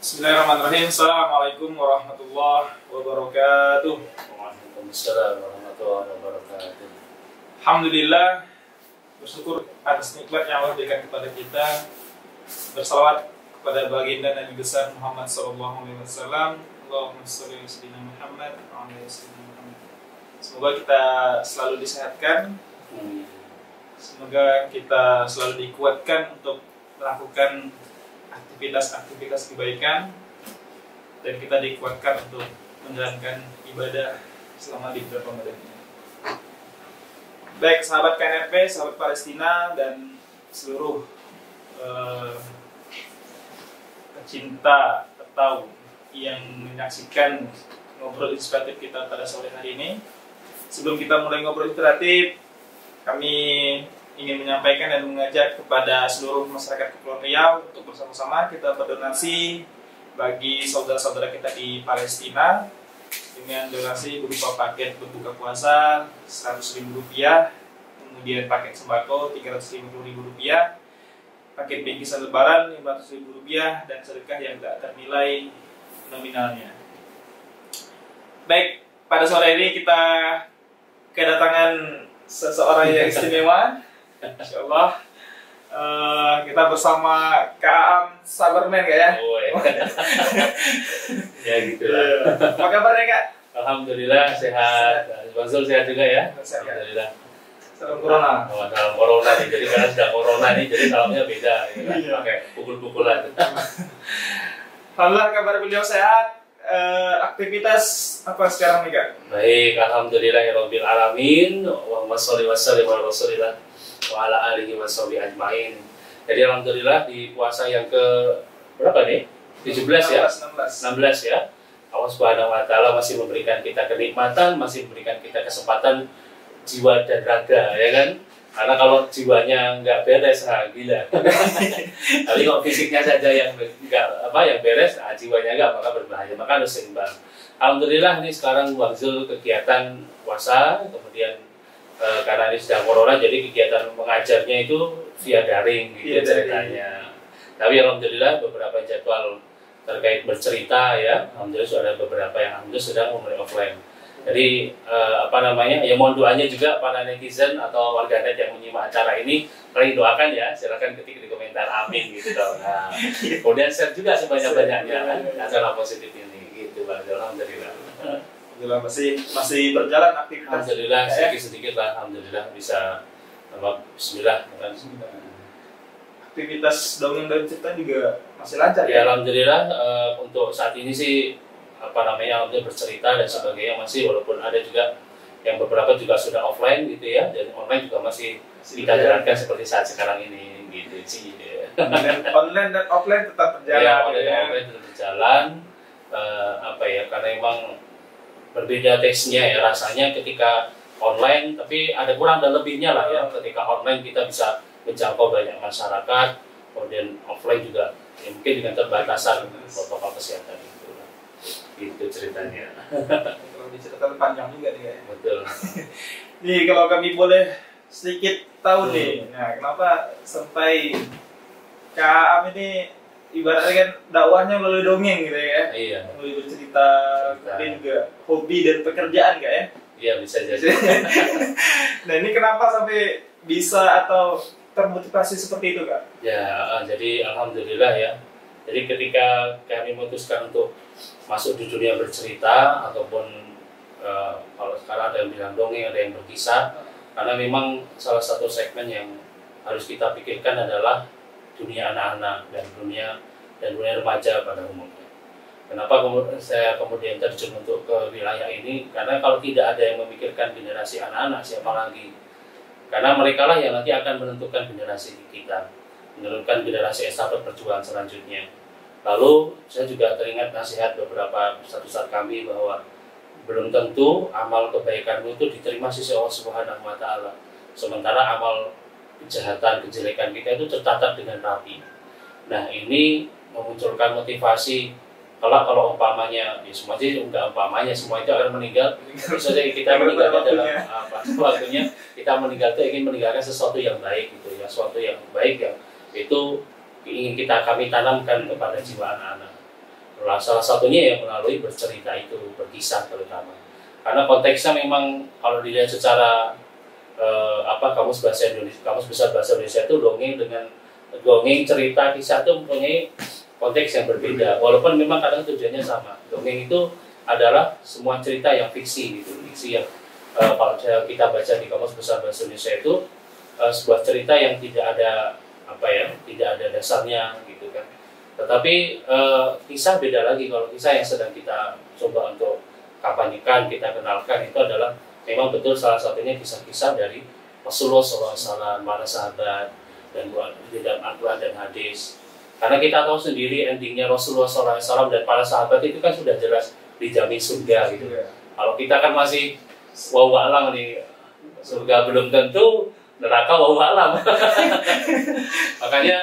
Bismillahirrahmanirrahim. Assalamualaikum warahmatullahi wabarakatuh. Waalaikumsalam warahmatullahi wabarakatuh. Alhamdulillah, bersyukur atas nikmat yang Allah berikan kepada kita. Bersalawat kepada baginda Nabi besar Muhammad SAW. Allahumma sholli ala sayyidina Muhammad wa ala ali sayyidina Muhammad. Semoga kita selalu disehatkan. Semoga kita selalu dikuatkan untuk melakukan aktivitas kebaikan, dan kita dikuatkan untuk menjalankan ibadah selama di bulan Ramadan ini. Baik sahabat KNRP, sahabat Palestina, dan seluruh pecinta atau yang menyaksikan ngobrol inspiratif kita pada sore hari ini. Sebelum kita mulai ngobrol inspiratif, kami ingin menyampaikan dan mengajak kepada seluruh masyarakat Kepulauan Riau untuk bersama-sama kita berdonasi bagi saudara-saudara kita di Palestina dengan donasi berupa paket berbuka puasa Rp100.000, kemudian paket sembako Rp350.000, paket bingkisan lebaran Rp500.000, dan sedekah yang tidak ternilai nominalnya. Baik, pada sore ini kita kedatangan seseorang yang istimewa. Insyaallah kita bersama Kak Aam Sabarman, Kak ya? Oh ya. Ya gitu lah. Apa kabarnya, Kak? Alhamdulillah sehat. Bang Zul sehat juga ya? Sehat. Alhamdulillah. Salam corona. Oh, dalam corona nih, jadi karena sudah corona nih, jadi salamnya beda ya kan? Iya. Pakai pukul-pukulan. Alhamdulillah kabar beliau sehat. Aktivitas apa sekarang nih, Kak? Baik, alhamdulillahirabbil alamin. Allahumma sholli wa sallim ala rasulillah wa ala alihi wa sahbihi ajmain. Jadi alhamdulillah di puasa yang ke berapa nih? 17 ya? 16 ya. Allah Subhanahu wa taala masih memberikan kita kenikmatan, masih memberikan kita kesempatan jiwa dan raga, ya kan? Karena kalau jiwanya nggak beres, gila. Tapi kalau fisiknya saja yang yang beres, jiwanya nggak, maka berbahaya. Maka harus seimbang. Alhamdulillah ini sekarang Bang Zul kegiatan puasa, kemudian karena ini sedang corona, jadi kegiatan mengajarnya itu via daring gitu ceritanya. Tapi alhamdulillah beberapa jadwal terkait bercerita ya, alhamdulillah sudah ada beberapa yang alhamdulillah sedang mulai offline. Jadi ya mohon doanya juga para netizen atau warganet yang menyimak acara ini, kalian doakan ya, silakan ketik di komentar amin gitu dong. Nah, kemudian share juga sebanyak-banyaknya kan acara positif ini gitu Bang. Alhamdulillah. Alhamdulillah masih berjalan aktivitas. Alhamdulillah sedikit lah, alhamdulillah bisa bismillah kan. Aktivitas dongeng dan cerita juga masih lancar ya? Alhamdulillah untuk saat ini sih alhamdulillah bercerita dan sebagainya masih, walaupun ada juga yang beberapa juga sudah offline gitu ya, dan online juga masih kita jalankan seperti saat sekarang ini gitu sih. Online dan offline tetap berjalan. Ya, online dan offline tetap berjalan. Karena memang berbeda taste-nya ya, rasanya ketika online, tapi ada kurang dan lebihnya lah ya. Ketika online kita bisa menjangkau banyak masyarakat, kemudian offline juga ya mungkin dengan terbatasan protokol kesehatan itu lah. Itu ceritanya. Kalau diceritakan panjang juga nih, kayak. Betul. Nih kalau kami boleh sedikit tahu nih, nah kenapa sampai Kak Aam ini ibaratnya kan dakwahnya melalui dongeng gitu ya? Iya. Melalui bercerita, kemudian juga hobi dan pekerjaan, Kak ya? Iya, bisa jadi. Nah ini kenapa sampai bisa atau termotivasi seperti itu, Kak? Ya, jadi alhamdulillah ya. Jadi ketika kami memutuskan untuk masuk di dunia bercerita, ataupun kalau sekarang ada yang bilang dongeng, ada yang berkisah, karena memang salah satu segmen yang harus kita pikirkan adalah dunia anak-anak dan dunia remaja pada umumnya. Kenapa saya kemudian terjun untuk ke wilayah ini? Karena kalau tidak ada yang memikirkan generasi anak-anak, siapa lagi? Karena mereka lah yang nanti akan menentukan generasi kita, menentukan generasi estafet perjuangan selanjutnya. Lalu saya juga teringat nasihat beberapa ustadz kami bahwa belum tentu amal kebaikanmu itu diterima sisi Allah Subhanahu wa taala. Sementara amal kejahatan, kejelekan kita itu tercatat dengan rapi. Nah, ini memunculkan motivasi kalau umpamanya, ya semua sih enggak umpamanya, semua itu akan meninggal. Misalnya kita meninggalkan dalam waktunya, kita meninggal itu ingin meninggalkan sesuatu yang baik gitu ya, sesuatu yang baik yang itu ingin kami tanamkan kepada jiwa anak-anak. Salah satunya yang melalui bercerita itu, berkisah terutama. Karena konteksnya memang kalau dilihat secara kamus besar bahasa Indonesia itu dongeng cerita kisah itu mempunyai konteks yang berbeda. Walaupun memang kadang tujuannya sama. Dongeng itu adalah semua cerita yang fiksi gitu, fiksi yang kalau kita baca di kamus besar bahasa Indonesia itu sebuah cerita yang tidak ada tidak ada dasarnya gitu kan. Tetapi kisah beda lagi. Kalau kisah yang sedang kita coba untuk kampanyekan, kita kenalkan itu adalah memang betul salah satunya kisah-kisah dari Rasulullah SAW, para sahabat, dan di dalam Al-Quran dan hadis. Karena kita tahu sendiri endingnya Rasulullah SAW dan para sahabat itu kan sudah jelas dijamin surga gitu. Kalau kita kan masih wawalam nih, surga belum tentu, neraka wawalam. Makanya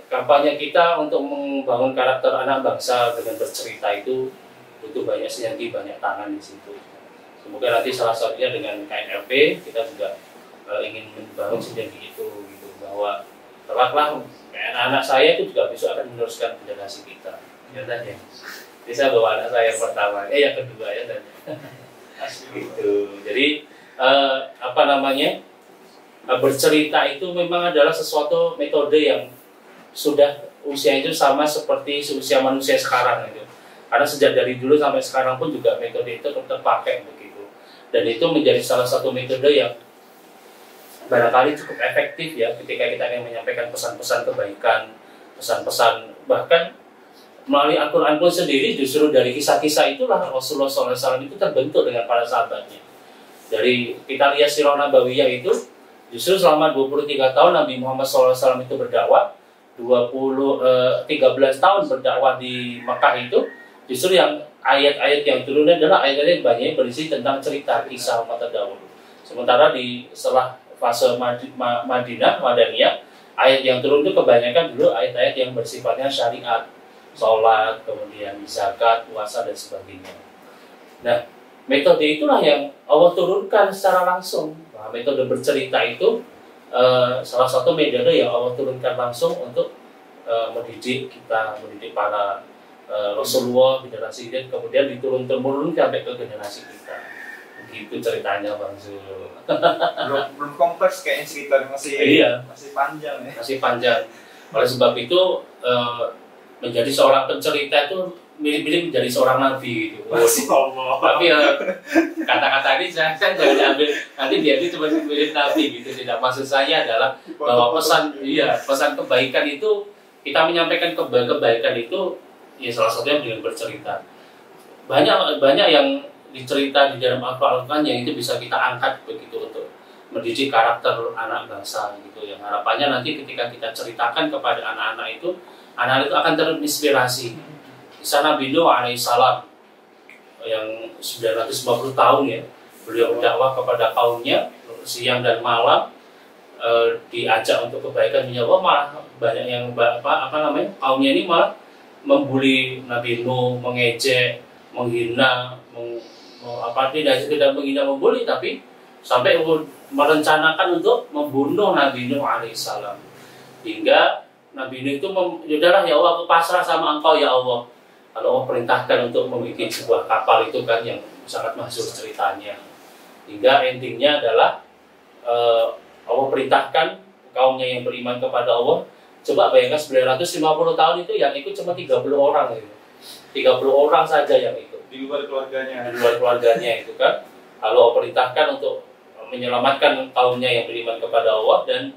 kampanye kita untuk membangun karakter anak bangsa dengan bercerita itu butuh banyak sinergi, banyak tangan di situ. Semoga nanti salah satunya dengan KNLP kita juga ingin membangun sinergi itu gitu, bahwa kelaklah anak saya itu juga besok akan meneruskan generasi kita. Ya tanya. Bisa bawa anak saya yang pertama, yang kedua ya tanya. Gitu. Jadi bercerita itu memang adalah sesuatu metode yang sudah usia itu sama seperti usia manusia sekarang gitu. Karena sejak dari dulu sampai sekarang pun juga metode itu tetap pakai begitu. Dan itu menjadi salah satu metode yang barangkali cukup efektif ya ketika kita ingin menyampaikan pesan-pesan kebaikan, pesan-pesan bahkan melalui Al-Quran pun sendiri justru dari kisah-kisah itulah Rasulullah SAW itu terbentuk dengan para sahabatnya. Dari kita lihat sirah nabawiyah itu justru selama 23 tahun Nabi Muhammad SAW itu berdakwah, 13 tahun berdakwah di Mekah itu, justru yang ayat-ayat yang turun adalah ayat-ayat banyak berisi tentang cerita kisah umat terdahulu. Sementara setelah fase Madaniyah, ayat yang turun itu kebanyakan dulu ayat-ayat yang bersifatnya syariat, sholat, kemudian zakat, puasa dan sebagainya. Nah, metode itulah yang Allah turunkan secara langsung. Nah, metode bercerita itu salah satu metode yang Allah turunkan langsung untuk mendidik para Rasulullah, generasi ini, kemudian diturun-temurun sampai ke generasi kita. Begitu ceritanya Bang Zul. belum kompleks kayaknya ceritanya, masih panjang ya. Masih panjang. Oleh sebab itu menjadi seorang pencerita itu mirip-mirip menjadi seorang nabi gitu. Tapi kata-kata ini saya jangan diambil nanti dia itu cuma mirip nabi gitu. Tidak, maksud saya adalah bahwa pesan kebaikan itu kita menyampaikan kebaikan itu ya salah satunya dengan bercerita. Banyak yang dicerita di dalam Al-Quran yang itu bisa kita angkat begitu untuk mendidik karakter anak bangsa gitu. Yang harapannya nanti ketika kita ceritakan kepada anak-anak itu akan terinspirasi. Kisah Nabi Nuh alaihissalam yang 950 tahun ya, beliau berdakwah kepada kaumnya siang dan malam, diajak untuk kebaikan menyewa, malah banyak yang kaumnya ini malah membuli Nabi Nuh, mengejek, menghina, tidak menghina, membuli, tapi sampai merencanakan untuk membunuh Nabi Nuh alaihissalam. Hingga Nabi Nuh itu yaudahlah ya Allah, aku pasrah sama engkau ya Allah. Kalau Allah perintahkan untuk membuat sebuah kapal itu kan yang sangat masyhur ceritanya. Hingga endingnya adalah Allah perintahkan kaumnya yang beriman kepada Allah. Coba bayangkan 950 tahun itu yang ikut cuma 30 orang gitu. 30 orang saja yang ikut. Di luar keluarganya. Di luar keluarganya itu kan. Lalu Allah perintahkan untuk menyelamatkan kaumnya yang beriman kepada Allah dan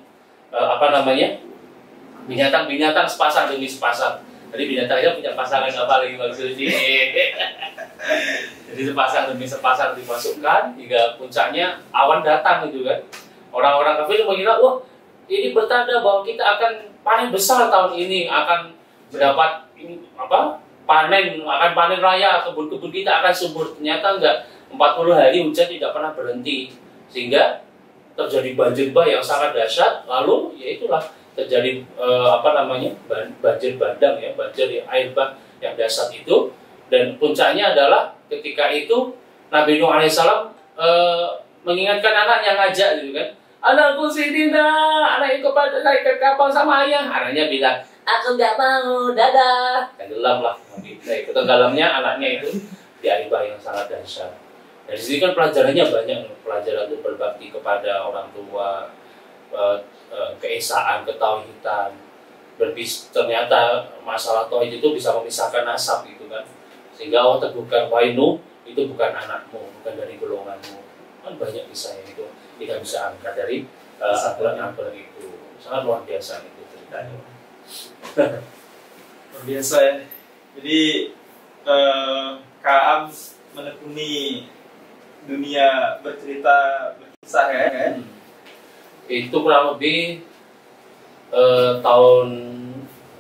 binatang-binatang sepasang demi sepasang. Jadi binatangnya punya pasangan apa lagi maksudnya. Jadi sepasang demi sepasang dimasukkan hingga puncaknya awan datang gitu kan. Orang-orang kafir mengira, wah ini bertanda bahwa kita akan panen besar tahun ini, akan mendapat panen raya, kebun-kebun kita akan subur. Ternyata enggak, 40 hari hujan tidak pernah berhenti sehingga terjadi banjir yang sangat dahsyat. Lalu ya itulah terjadi banjir bandang ya, banjir air bah yang dahsyat itu. Dan puncaknya adalah ketika itu Nabi Nuh alaihissalam mengingatkan anaknya, ngajak gitu kan, anakku sini nak, anak ikut pada naik ke kapal sama ayah. Anaknya bilang, aku nggak mau, dadah, tenggelam lah. Nah, itu tenggelamnya anaknya itu di air bah yang sangat dahsyat. Dari sini kan pelajarannya banyak, pelajaran untuk berbakti kepada orang tua, keesaan, ketauhidan. Ternyata masalah tauhid itu bisa memisahkan nasab gitu kan. Sehingga Allah teguhkan, wahai Nuh, itu bukan anakmu, bukan dari golonganmu. Kan banyak kisah yang itu kita bisa angkat dari Al-Quran itu. Sangat luar biasa itu ceritanya. Luar biasa ya. Jadi Kak Am menekuni dunia berkisah ya kan? Itu kurang lebih tahun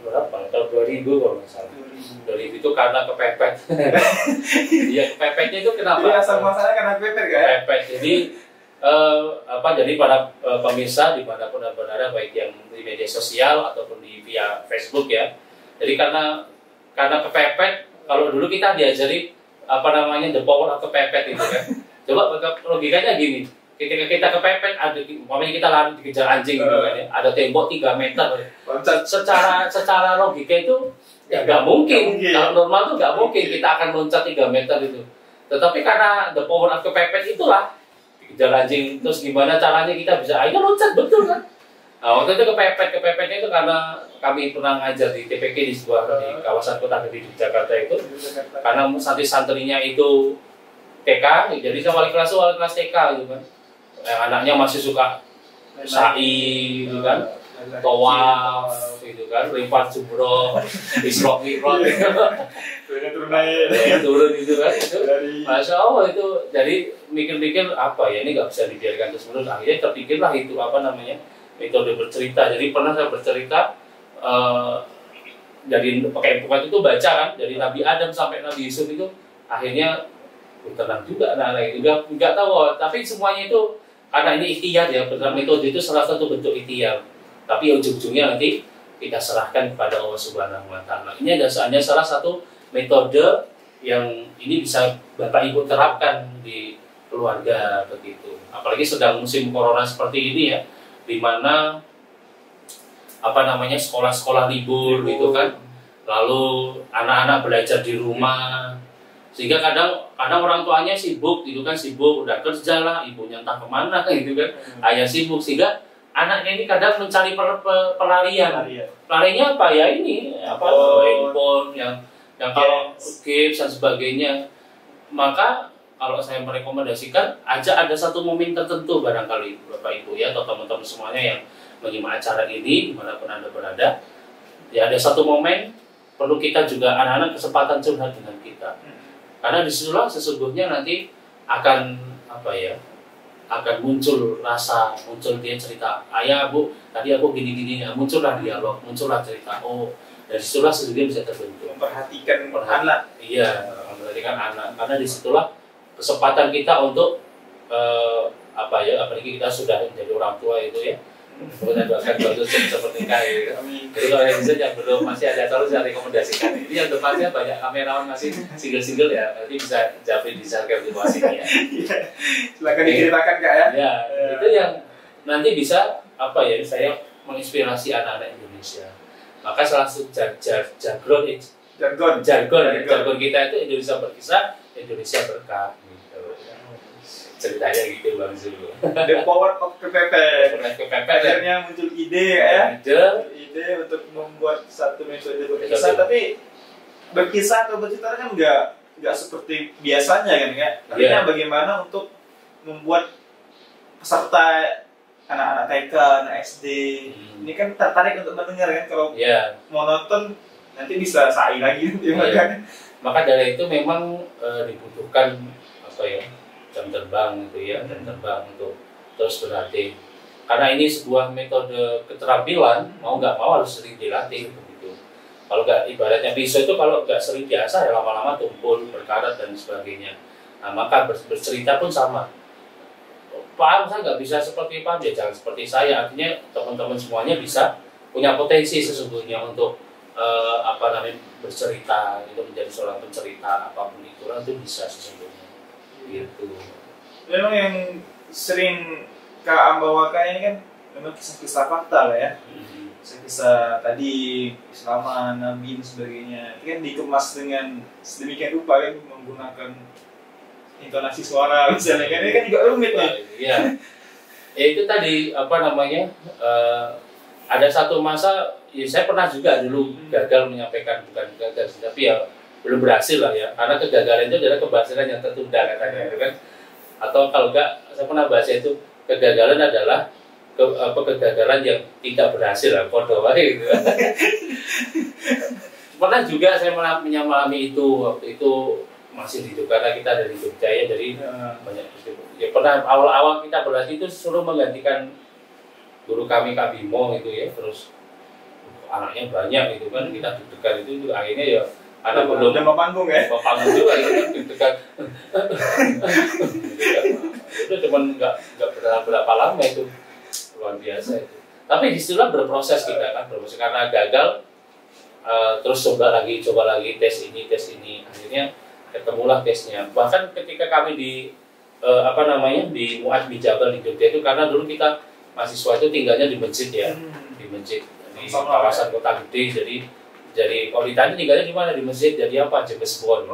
berapa? Tahun 2000 kalau nggak salah. 2000 itu karena kepepet. Iya, kepepetnya itu kenapa? Jadi asal masalahnya karena kepepet kan? Kepepet. Jadi jadi para pemirsa dimanapun Anda berada, baik yang di media sosial ataupun via Facebook ya. Jadi karena kepepet, kalau dulu kita diajari the power of kepepet itu kan. Coba logikanya gini, ketika kita kepepet, umpamanya kita lari dikejar anjing gitu kan ya, ada tembok 3 meter. Secara logika itu ya nggak mungkin. Kalau normal tuh nggak mungkin kita akan loncat 3 meter itu. Tetapi karena the power of kepepet itulah dikejar anjing, terus gimana caranya kita bisa akhirnya loncat, betul kan? Nah, waktu itu kepepetnya itu karena kami pernah ngajar di TPK di kawasan Kota Gede di Jakarta itu, karena santri-santrinya itu TK, jadi sama wali kelas TK gitu kan. Anaknya masih suka sa'i gitu kan, tawaf gitu kan, lempar jumroh, Isra Mi'raj turun gitu kan, itu Masya Allah itu. Jadi mikir-mikir apa ya, ini nggak bisa dibiarkan terus menerus. Akhirnya terpikirlah itu metode bercerita. Jadi pernah saya bercerita dari pakai buku itu baca kan, dari Nabi Adam sampai Nabi Yusuf itu akhirnya tenang juga anak-anak itu nggak tahu, tapi semuanya itu karena ini ikhtiar ya, benar metode itu salah satu bentuk ikhtiar. Tapi ujung-ujungnya nanti kita serahkan kepada Allah Subhanahu Wa Taala. Ini hanya salah satu metode yang ini bisa Bapak Ibu terapkan di keluarga begitu. Apalagi sedang musim corona seperti ini ya, di mana sekolah-sekolah libur gitu kan, lalu anak-anak belajar di rumah, sehingga kadang orang tuanya sibuk gitu kan, udah kerja lah, ibunya entah kemana gitu kan, ayah sibuk, sehingga anaknya ini kadang mencari pelariannya apa ya, ini handphone yang kalau games dan sebagainya. Maka kalau saya merekomendasikan ada satu momen tertentu barangkali Bapak Ibu ya, atau teman-teman semuanya yang menyimak acara ini dimanapun Anda berada, ya ada satu momen perlu kita juga anak-anak kesempatan curhat dengan kita, karena disitulah sesungguhnya nanti akan muncul dia cerita, ayah Bu tadi aku gini-gini, muncullah dialog, muncullah cerita, dari situlah sesungguhnya bisa terbentuk. Memperhatikan anak. Iya, memperhatikan anak, karena disitulah kesempatan kita untuk apalagi kita sudah menjadi orang tua itu ya, kita doakan bagus seperti kaya. Jadi kalau yang bisa yang belum masih ada calon, saya rekomendasikan. Ini yang depannya banyak kamerawan masih single ya, nanti bisa Jafri di Zarker di bawah sini ya. Silakan diceritakan Kak ya. Ya, itu yang nanti bisa saya menginspirasi anak-anak Indonesia. Maka salah satu jargon kita itu Indonesia berkisah, Indonesia berkah. Ceritanya gitu Bang Zul. The power of kepepet. Akhirnya muncul ide ya. Ide untuk membuat satu metode berkisah, tapi berkisah atau bercerita kan nggak seperti biasanya kan ya. Artinya bagaimana untuk membuat peserta anak-anak TK, anak SD ini kan tertarik untuk mendengar kan. Kalau mau nonton nanti bisa sa'i lagi kan. Maka dari itu memang dibutuhkan jam terbang itu ya, jam terbang untuk terus berlatih, karena ini sebuah metode keterampilan, mau nggak mau harus sering dilatih begitu. Kalau nggak, ibaratnya pisau itu kalau nggak sering biasa ya lama-lama tumpul, berkarat dan sebagainya. Nah, maka bercerita pun sama. Paham saya nggak bisa seperti Pak, ya jangan seperti saya. Artinya teman-teman semuanya bisa punya potensi sesungguhnya untuk bercerita, itu menjadi seorang pencerita apapun itu bisa sesungguhnya. Gitu. Memang yang sering Kak Am bawakan ini kan memang kisah-kisah fakta lah ya. kisah tadi Islaman, Nabi dan sebagainya itu kan dikemas dengan sedemikian rupa kan menggunakan intonasi suara misalnya kan ini kan juga rumit nih. Iya. Ya itu tadi apa namanya ada satu masa ya saya pernah juga dulu gagal menyampaikan, bukan gagal tapi ya belum berhasil lah ya, karena kegagalan itu adalah keberhasilan yang tertunda katanya gitu kan. Atau kalau enggak saya pernah baca itu kegagalan adalah kegagalan yang tidak berhasil lah, kodoh gitu. Pernah juga saya mengalami itu waktu itu masih di Jogja, karena kita dari Jogja ya, jadi banyak ya pernah awal-awal kita berlatih itu suruh menggantikan guru kami Kak Bimo gitu ya, terus anaknya banyak gitu kan, kita deg-degan itu akhirnya ya karena belum panggung ya, panggung juga itu deg-degan. Itu cuman nggak berapa lama itu, luar biasa itu. Tapi disitulah berproses kita kan, berproses karena gagal, terus coba lagi tes ini, akhirnya ketemulah tesnya. Bahkan ketika kami di di Muad bin Jabal di Jogja itu, karena dulu kita mahasiswa itu tinggalnya di masjid ya, di masjid di kawasan kota gede, jadi kalau ditanya tinggalnya di mana, di masjid, jadi apa? James Bond,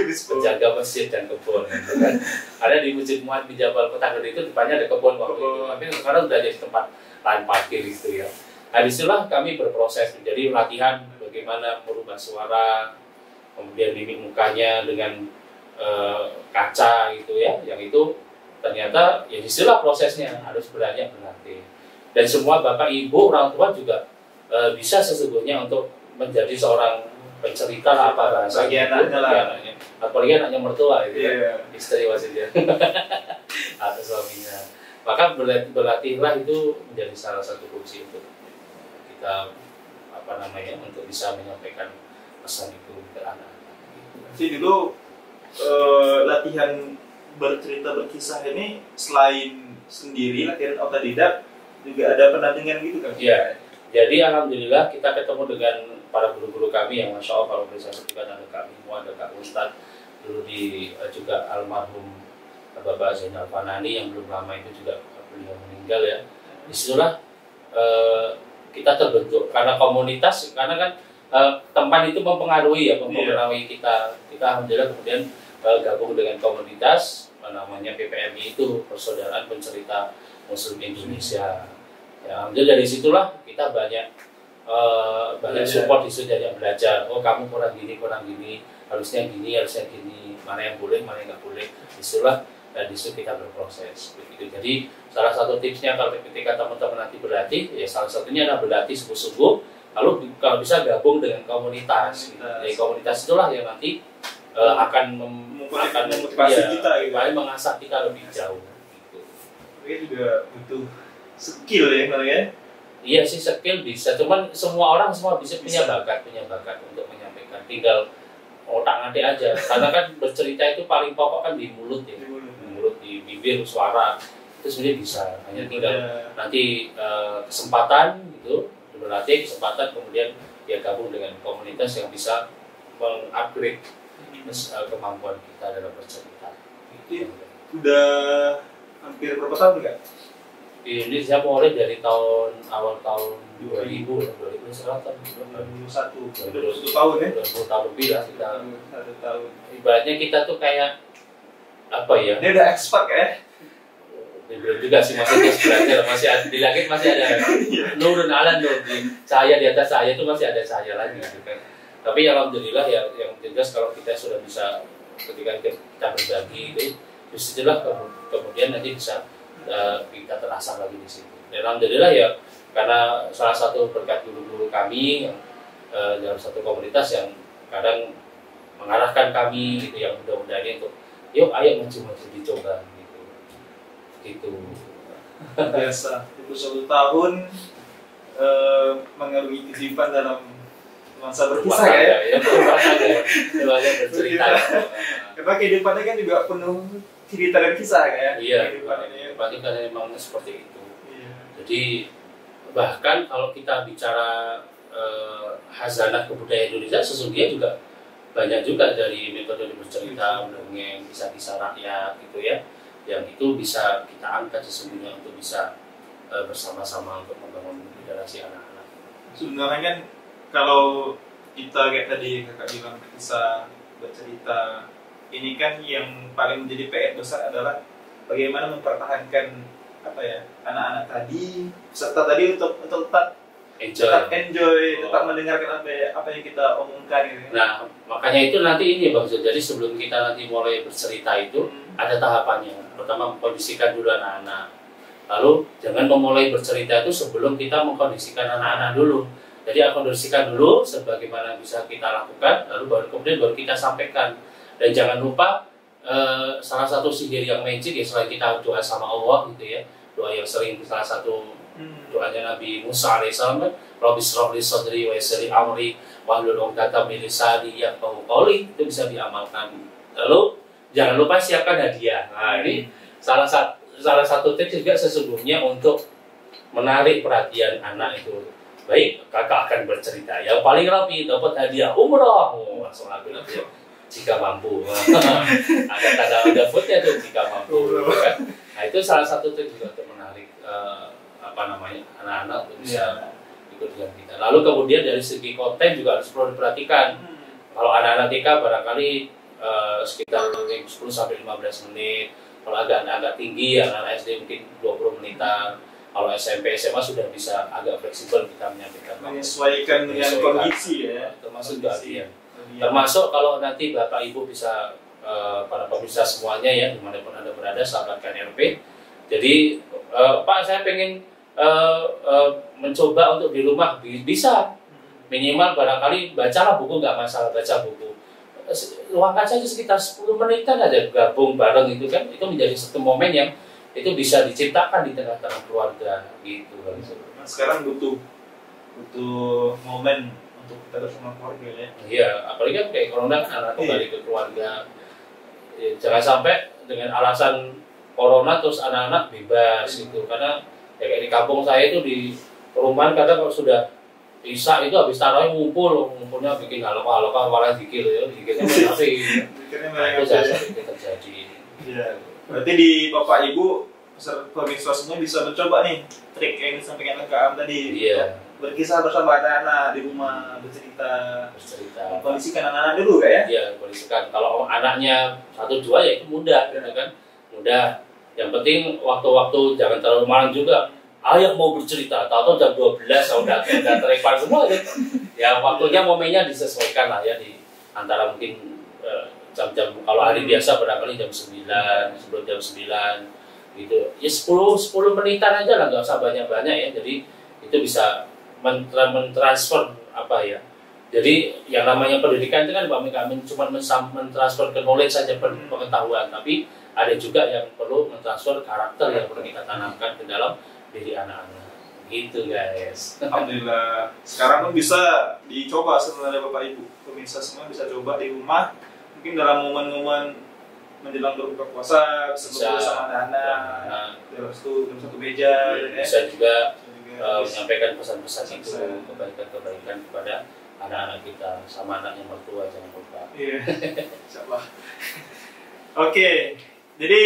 penjaga masjid dan kebun gitu kan. Ada di Masjid Muad bin Jabal kota gede itu depannya ada kebun waktu itu, tapi sekarang udah jadi tempat lahan parkir gitu ya. Nah disitulah kami berproses, jadi latihan bagaimana merubah suara, kemudian mimik mukanya dengan kaca gitu ya, yang itu ternyata ya disitulah prosesnya, harus berlatih. Dan semua bapak ibu orang tua juga bisa sesungguhnya untuk menjadi seorang pencerita apa bahasa bagi anaknya, apalagi anaknya mertua itu yeah. Istri maksudnya atau suaminya. Maka berlatihlah itu menjadi salah satu kunci untuk kita untuk bisa menyampaikan pesan itu ke anak. Jadi dulu latihan bercerita berkisah ini selain sendiri latihan otodidak juga ada pendampingan gitu kan? Iya. Jadi alhamdulillah kita ketemu dengan para guru-guru kami yang masya Allah, kalau bisa sebutkan ada Kak Bimo, ada Kak Ustadz, dulu juga almarhum Bapak Zainal Fanani yang belum lama itu juga beliau meninggal ya. Disitulah kita terbentuk karena komunitas, karena kan tempat itu mempengaruhi kita alhamdulillah kemudian gabung dengan komunitas namanya PPMI, itu Persaudaraan Pencerita Muslim Indonesia ya. Alhamdulillah dari situlah kita banyak support, di situ banyak belajar. Oh kamu kurang gini, harusnya gini, mana yang boleh, mana yang nggak boleh. Disitulah di situ kita berproses begitu. Jadi salah satu tipsnya kalau ketika teman-teman nanti berlatih ya, salah satunya adalah berlatih sungguh-sungguh, lalu kalau bisa gabung dengan komunitas. Dari komunitas itulah yang nanti akan memotivasi kita gitu. Mengasah kita lebih jauh gitu. Ini juga butuh skill ya namanya. Iya sih, skill bisa, cuman semua orang bisa punya bakat untuk menyampaikan, tinggal otak ngatik aja. Karena kan bercerita itu paling pokok kan di mulut ya, di bibir, suara itu sebenarnya bisa, hanya tinggal nanti kesempatan gitu, berlatih kesempatan, kemudian ya gabung dengan komunitas yang bisa mengupgrade kemampuan kita dalam bercerita. Itu udah hampir berapa tahun nggak? Ini saya mulai dari awal tahun 2000 sekarang tahun 2021 tahun ya? 20 tahun lebih lah kita. 1 tahun. Ibaratnya kita tuh kayak apa ya? Ini udah expert ya? Belum juga sih, maksudnya belajar masih ada, di langit masih ada nurun alam nur, di cahaya di atas cahaya itu masih ada cahaya lagi gitu kan. Tapi alhamdulillah ya, yang jelas kalau kita sudah bisa ketika kita berbagi itu, disitulah kemudian nanti bisa kita terasa lagi di situ. Dan alhamdulillah ya, karena salah satu berkat guru-guru kami yang dalam satu komunitas yang kadang mengarahkan kami gitu, yang mudah-mudahan untuk yuk ayo maju-maju dicoba gitu. Biasa, itu 1 tahun mengarungi kehidupan dalam masa berkisah ya. Bercerita. Karena kehidupannya kan juga penuh cerita dan kisah ya. Iya, berarti kan memang seperti itu. Iya. Jadi bahkan kalau kita bicara hazanah kebudayaan Indonesia, sesungguhnya juga banyak juga dari metode bercerita, mendongeng, kisah-kisah rakyat gitu ya, yang itu bisa kita angkat sesungguhnya untuk bisa bersama-sama untuk membangun generasi anak-anak Sebenarnya kan kalau kita kayak tadi kakak bilang bisa bercerita, ini kan yang paling menjadi PR besar adalah bagaimana mempertahankan apa ya anak-anak tadi, serta tadi untuk tetap enjoy, tetap mendengarkan apa yang kita omongkan gitu. Nah, makanya itu nanti ini Bang Zul. Jadi sebelum kita nanti mulai bercerita itu ada tahapannya. Pertama mengkondisikan dulu anak-anak. Lalu jangan memulai bercerita itu sebelum kita mengkondisikan anak-anak dulu. Jadi kondisikan dulu sebagaimana bisa kita lakukan, lalu kemudian baru kita sampaikan. Dan jangan lupa salah satu sihir yang magic ya selain kita doa sama Allah gitu ya. Doa yang sering salah satu doanya Nabi Musa alaihissalam kan, Rabbi shrah li sadri wa yassir li amri wahlul 'uqdatam min lisani yafqahu qawli, itu bisa diamalkan. Lalu jangan lupa siapkan hadiah. Nah, ini salah satu tips juga sesungguhnya untuk menarik perhatian anak itu. Baik, kakak akan bercerita. Yang paling rapi dapat hadiah umroh. Langsung ambil aja jika mampu. ada footnya tuh jika mampu. Nah, itu salah satu tips juga untuk menarik anak-anak untuk bisa ikut dengan kita. Lalu kemudian dari segi konten juga harus perlu diperhatikan. Kalau anak-anak TK barangkali sekitar 10 sampai 15 menit. Kalau agak tinggi, anak-anak SD mungkin 20 menitan. Kalau SMP, SMA sudah bisa agak fleksibel kita menyampaikan. Menyesuaikan dengan kondisi ya. Termasuk juga ya. Termasuk kalau nanti Bapak Ibu bisa para pemirsa semuanya ya dimanapun Anda berada, sahabat KNRP. Jadi Pak saya pengen mencoba untuk di rumah bisa minimal barangkali bacalah buku, nggak masalah baca buku, luangkan saja sekitar 10 menitan aja gabung bareng itu kan, itu menjadi satu momen yang itu bisa diciptakan di tengah-tengah keluarga gitu kan. Nah, sekarang butuh momen untuk kita bersama keluarga ya. Iya, apalagi kan kayak corona kan anak kembali ke keluarga ya, jangan sampai dengan alasan corona terus anak-anak bebas gitu, karena ya kayak di kampung saya itu di perumahan kadang kalau sudah Isya itu habis tarawih ngumpulnya bikin haloka malah dikir ya, dikirnya masih itu terjadi. Iya. Berarti di Bapak Ibu pemirsa semua bisa mencoba nih trik yang disampaikan Kak Am tadi. Iya. Berkisah bersama anak-anak di rumah, bercerita. Kondisikan anak-anak dulu ya? Iya, kondisikan. Kalau anaknya 1-2 ya itu mudah, gitu kan? Mudah. Yang penting waktu-waktu jangan terlalu malam juga. Ayah mau bercerita, tahu jam 12 udah terepar semua kan? Ya waktunya momennya disesuaikan lah ya di antara mungkin jam-jam kalau hari biasa barangkali jam 9, sebelum jam 9 gitu. Ya 10 menitan aja lah, nggak usah banyak-banyak ya. Jadi itu bisa mentransfer apa ya. Jadi yang namanya pendidikan itu kan kami cuma mentransfer ke knowledge saja, pengetahuan, tapi ada juga yang perlu mentransfer karakter yang perlu kita tanamkan ke dalam diri anak-anak. Gitu guys. Alhamdulillah. Sekarang pun bisa dicoba sebenarnya Bapak Ibu. Pemirsa semua bisa coba di rumah. Mungkin dalam momen-momen menjelang berbuka puasa sebelum bersama anak-anak. Dalam satu meja. Bisa juga menyampaikan pesan-pesan itu, kebaikan-kebaikan kepada anak-anak kita, sama anaknya mertua jangan lupa. Iya. Insyaallah. Oke. Jadi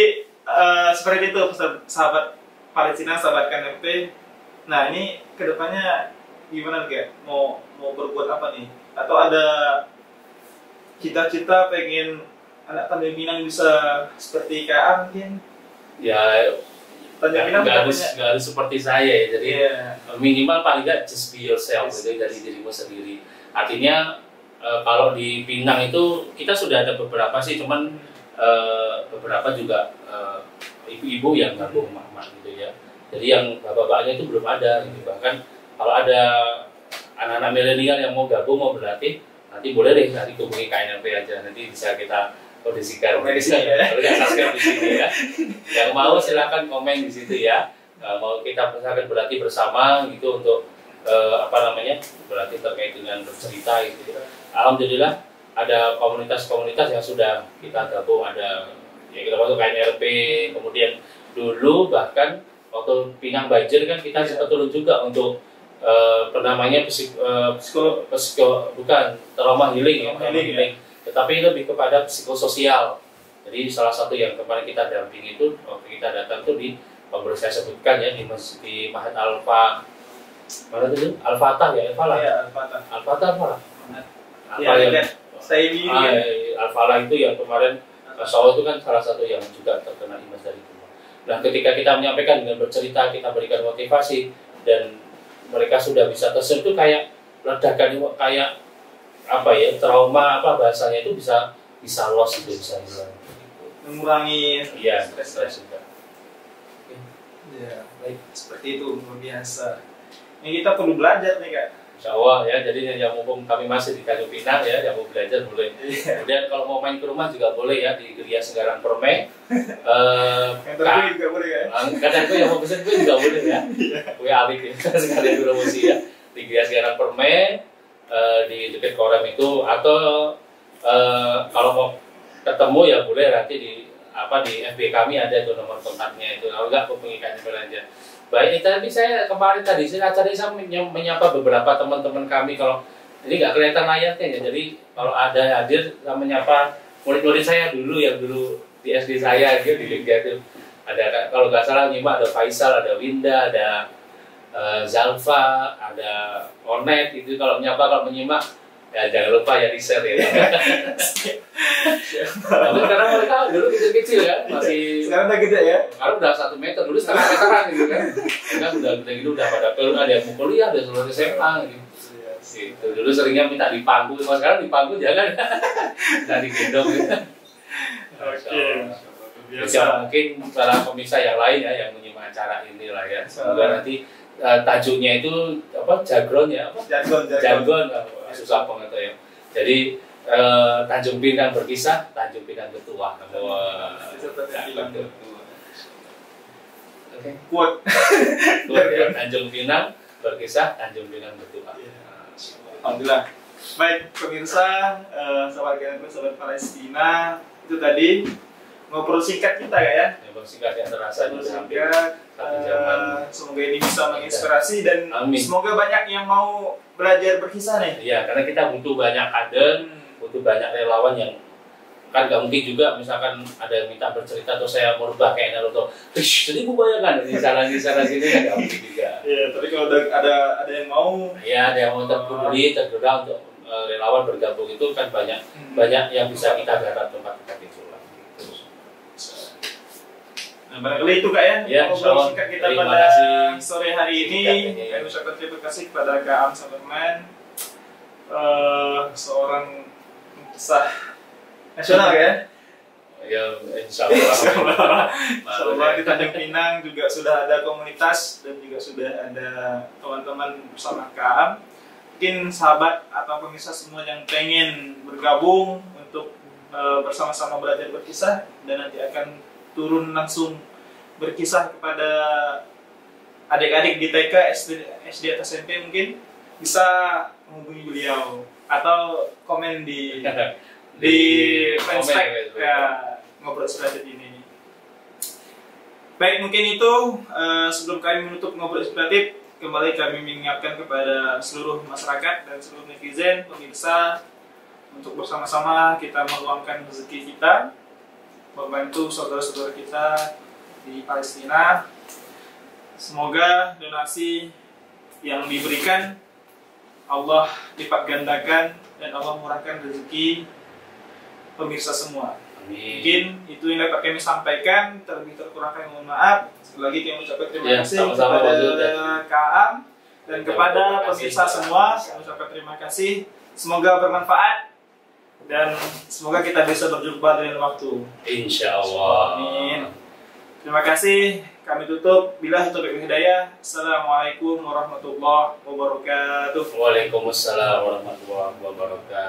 seperti itu sahabat Palestina, sahabat KNRP. Nah ini kedepannya gimana kayak mau berbuat apa nih? Atau ada cita-cita pengen anak Tanjung Pinang bisa seperti Kak mungkin? Ya Tanjung Pinang nggak harus seperti saya ya. Jadi minimal paling nggak just be yourself gitu, dari dirimu sendiri. Artinya kalau di Pinang itu kita sudah ada beberapa sih, cuman beberapa juga ibu-ibu yang gabung emak-emak gitu ya. Jadi yang bapak-bapaknya itu belum ada gitu. Bahkan kalau ada anak-anak milenial yang mau gabung, mau berlatih, nanti boleh deh nanti hubungi KNRP aja, nanti bisa kita kondisikan. Kalau nggak subscribe di sini ya. Yang mau silakan komen di situ ya. Mau kita misalkan berlatih bersama gitu untuk berlatih terkait dengan bercerita gitu. Alhamdulillah ada komunitas-komunitas yang sudah kita gabung, ada ya kita masuk KNRP, kemudian dulu bahkan waktu Pinang banjir kan kita sempat turun juga untuk bukan trauma healing ya, healing. Tetapi lebih kepada psikososial. Jadi salah satu yang kemarin kita dampingi itu waktu kita datang tuh di saya sebutkan ya di Mahat Alfa Mana tadi? Al-Fatah ya, Al-Falah. Ya, Al-Fatah. Al-Fatah apa? Ya, kan saya ini Al-Falah itu yang kemarin Masya itu kan salah satu yang juga terkena imbas dari itu. Nah, ketika kita menyampaikan dengan bercerita, kita berikan motivasi dan mereka sudah bisa tersentuh kayak ledakan, kayak apa ya, trauma apa bahasanya itu bisa loss, itu bisa hilang. Mengurangi stres juga. Ya, baik, seperti itu luar biasa. Ini kita perlu belajar nih Kak. Insya Allah ya, jadi yang mumpung kami masih di Tanjung Pinang ya, yang mau belajar boleh. Kemudian kalau mau main ke rumah juga boleh ya, di Geria Segaran Permai. Yang terpilih juga boleh ya? Kadang yang mau pesen kue juga boleh ya. Kue alik ya, sekalian promosi ya. Di Geria Segaran Permai, di dekat Korem itu, atau kalau mau ketemu ya boleh nanti di FB kami ada tuh nomor kontaknya itu. Kalau enggak hubungi kami aja. Baik, tadi saya kemarin saya menyapa beberapa teman-teman kami. Kalau ini nggak kelihatan layarnya ya, jadi kalau ada hadir saya menyapa murid-murid saya dulu yang dulu di SD saya gitu, di Jogja itu ada, kalau nggak salah nyimak ada Faisal, ada Winda, ada Zalfa, ada Onet. Itu kalau menyapa, kalau menyimak ya jangan lupa ya di share ya. Karena mereka dulu kecil-kecil ya, masih sekarang udah gede ya. Sekarang udah 1 meter, dulu setengah meteran gitu kan. Mereka udah gede gitu, udah pada ada yang mau kuliah, ada seluruh SMA gitu. Gitu. Dulu seringnya minta dipangku, kalau sekarang dipangku jangan. Nah digendong gitu. Oke. Biasa mungkin para pemirsa yang lain ya yang menyimak acara ini lah ya. Semoga nanti tajuknya itu apa, jargon ya, apa? Jargon. Susah banget ya. Jadi Tanjung Pinang berkisah, Tanjung Pinang bertuah. Oke. Quote ya, Tanjung Pinang berkisah, Tanjung Pinang bertuah. Alhamdulillah. Baik pemirsa, sahabat Palestina, itu tadi ngobrol singkat kita ya. Ngobrol singkat yang terasa juga hampir 1 jam. Semoga ini bisa menginspirasi dan amin. Semoga banyak yang mau belajar berkisah nih. Iya, karena kita butuh banyak kader, butuh banyak relawan yang kan nggak mungkin juga misalkan ada yang minta bercerita atau saya merubah kayak Naruto. Jadi gue bayangkan di sana sini kan nggak mungkin juga. Iya, tapi kalau ada yang mau, ya ada yang mau terpeduli, tergerak untuk relawan bergabung, itu kan banyak yang bisa kita garap tempat-tempat itu lah. Nah, barangkali itu Kak ya, ngobrol singkat kita pada sore hari ini. Kami ucapkan terima kasih kepada Kak Am Saberman, seorang kisah nasional ya. Ya, insya Allah. Di Tanjung Pinang juga sudah ada komunitas dan juga sudah ada teman-teman bersama Kak Am. Mungkin sahabat atau pemirsa semua yang pengen bergabung untuk bersama-sama belajar berkisah dan nanti akan turun langsung berkisah kepada adik-adik di TK, SD atau SMP, mungkin bisa menghubungi beliau atau komen di fanspage ya, ngobrol inspiratif ini. Baik, mungkin itu sebelum kami menutup ngobrol inspiratif, kembali kami mengingatkan kepada seluruh masyarakat dan seluruh netizen, pemirsa, untuk bersama-sama kita meluangkan rezeki kita, membantu saudara-saudara kita di Palestina. Semoga donasi yang diberikan Allah lipat gandakan dan Allah murahkan rezeki pemirsa semua. Amin. Mungkin itu yang dapat kami sampaikan, terlebih terkurang kami mohon maaf. Sekali lagi kami ucapkan terima kasih kepada Kak Am dan kepada pemirsa semua. Kami ucapkan terima kasih. Semoga bermanfaat dan semoga kita bisa berjumpa dengan waktu. Insya Allah. Amin. Terima kasih. Kami tutup. Billahi taufiq wal hidayah. Assalamualaikum warahmatullahi wabarakatuh. Waalaikumsalam warahmatullahi wabarakatuh.